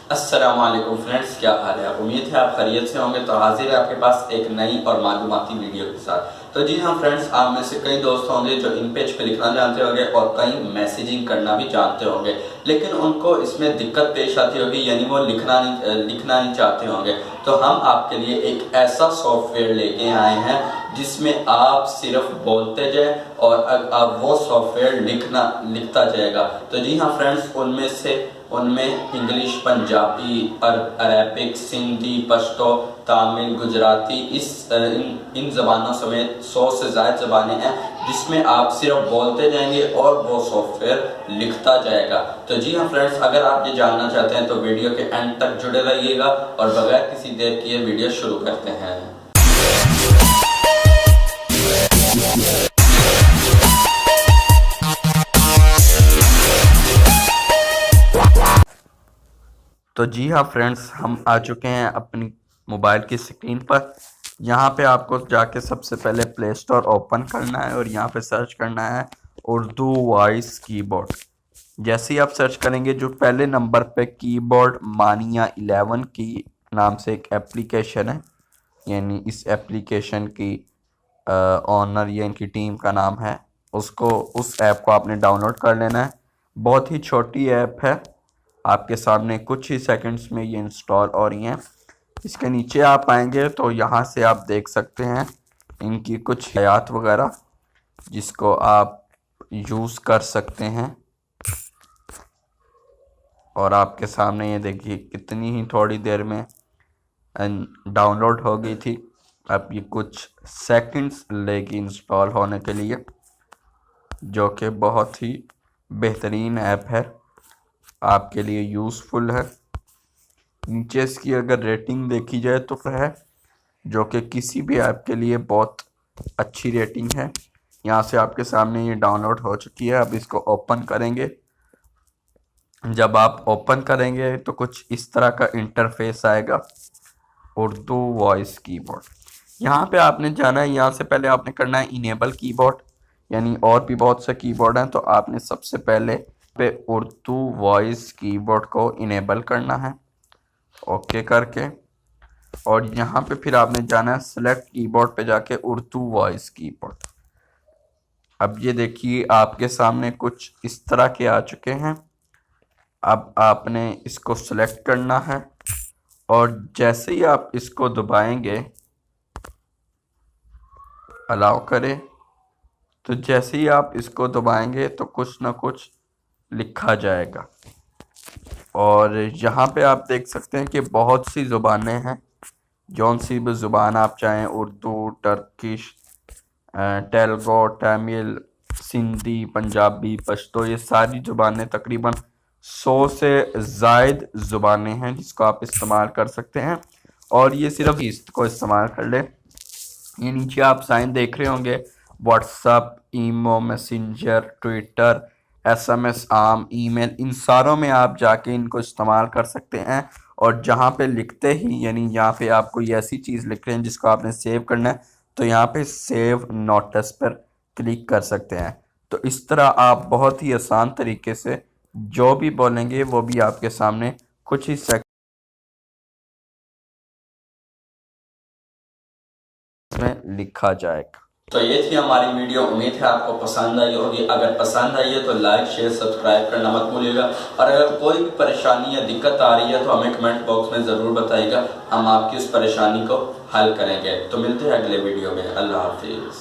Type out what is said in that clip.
अस्सलाम वालेकुम फ्रेंड्स, क्या हाल है। उम्मीद है आप खैरियत से होंगे। तो हाजिर है आपके पास एक नई और मालूमाती वीडियो के साथ। तो जी हाँ फ्रेंड्स, आप में से कई दोस्त होंगे जो इन पेज पे लिखना जानते होंगे और कई मैसेजिंग करना भी जानते होंगे, लेकिन उनको इसमें दिक्कत पेश आती होगी, यानी वो लिखना नहीं चाहते होंगे। तो हम आपके लिए एक ऐसा सॉफ्टवेयर लेके आए हैं जिसमें आप सिर्फ बोलते जाए और अब वो सॉफ्टवेयर लिखता जाएगा। तो जी हाँ फ्रेंड्स, उनमें इंग्लिश, पंजाबी, अरबिक, सिंधी, पश्तो, तमिल, गुजराती, इन ज़बानों समेत 100 से ज़्यादा ज़बानें हैं जिसमें आप सिर्फ बोलते जाएंगे और वो सॉफ्टवेयर लिखता जाएगा। तो जी हाँ फ्रेंड्स, अगर आप ये जानना चाहते हैं तो वीडियो के एंड तक जुड़े रहिएगा और बगैर किसी देर किए वीडियो शुरू करते हैं। तो जी हाँ फ्रेंड्स, हम आ चुके हैं अपनी मोबाइल की स्क्रीन पर। यहाँ पे आपको जाके सबसे पहले प्ले स्टोर ओपन करना है और यहाँ पे सर्च करना है उर्दू वॉइस कीबोर्ड। जैसे ही आप सर्च करेंगे, जो पहले नंबर पे कीबोर्ड मानिया 11 की नाम से एक एप्लीकेशन है, यानी इस एप्लीकेशन की ऑनर या इनकी टीम का नाम है, उस ऐप को आपने डाउनलोड कर लेना है। बहुत ही छोटी ऐप है, आपके सामने कुछ ही सेकंड्स में ये इंस्टॉल हो रही हैं। इसके नीचे आप आएंगे तो यहाँ से आप देख सकते हैं इनकी कुछ हयात वगैरह जिसको आप यूज़ कर सकते हैं। और आपके सामने ये देखिए कितनी ही थोड़ी देर में डाउनलोड हो गई थी। अब ये कुछ सेकंड्स लेगी इंस्टॉल होने के लिए, जो कि बहुत ही बेहतरीन ऐप है, आपके लिए यूज़फुल है। नीचे इसकी अगर रेटिंग देखी जाए तो है, जो कि किसी भी ऐप के लिए बहुत अच्छी रेटिंग है। यहाँ से आपके सामने ये डाउनलोड हो चुकी है। अब इसको ओपन करेंगे। जब आप ओपन करेंगे तो कुछ इस तरह का इंटरफेस आएगा, उर्दू वॉइस कीबोर्ड। यहाँ पे आपने जाना है, यहाँ से पहले आपने करना है इनेबल कीबोर्ड, यानी और भी बहुत से कीबोर्ड हैं, तो आपने सबसे पहले पे उर्दू वॉइस कीबोर्ड को इनेबल करना है, ओके करके। और यहाँ पे फिर आपने जाना है सेलेक्ट कीबोर्ड पे जाके उर्दू वॉइस कीबोर्ड। अब ये देखिए आपके सामने कुछ इस तरह के आ चुके हैं। अब आपने इसको सेलेक्ट करना है और जैसे ही आप इसको दबाएंगे, अलाउ करें, तो जैसे ही आप इसको दबाएंगे तो कुछ ना कुछ लिखा जाएगा। और यहाँ पे आप देख सकते हैं कि बहुत सी ज़ुबानें हैं, जौन सी भी ज़ुबान आप चाहें, उर्दू, टर्किश, तेलुगु, तमिल, सिंधी, पंजाबी, पश्तो, ये सारी ज़ुबानें तकरीबन 100 से ज़ायद ज़ुबानें हैं जिसको आप इस्तेमाल कर सकते हैं। और ये सिर्फ इसको इस्तेमाल कर ले। ये नीचे आप साइन देख रहे होंगे, व्हाट्सअप, ईमो, मैसेंजर, ट्विटर, एसएमएस, आम, ईमेल, इन सारों में आप जाके इनको इस्तेमाल कर सकते हैं। और जहाँ पे लिखते ही, यानी यहाँ पे आप कोई ऐसी चीज़ लिख रहे हैं जिसको आपने सेव करना है, तो यहाँ पे सेव नोटिस पर क्लिक कर सकते हैं। तो इस तरह आप बहुत ही आसान तरीके से जो भी बोलेंगे वो भी आपके सामने कुछ ही सेकंड में लिखा जाएगा। तो ये थी हमारी वीडियो। उम्मीद है आपको पसंद आई होगी। अगर पसंद आई है तो लाइक, शेयर, सब्सक्राइब करना मत भूलिएगा। और अगर कोई भी परेशानी या दिक्कत आ रही है तो हमें कमेंट बॉक्स में ज़रूर बताइएगा, हम आपकी उस परेशानी को हल करेंगे। तो मिलते हैं अगले वीडियो में। अल्लाह हाफिज़।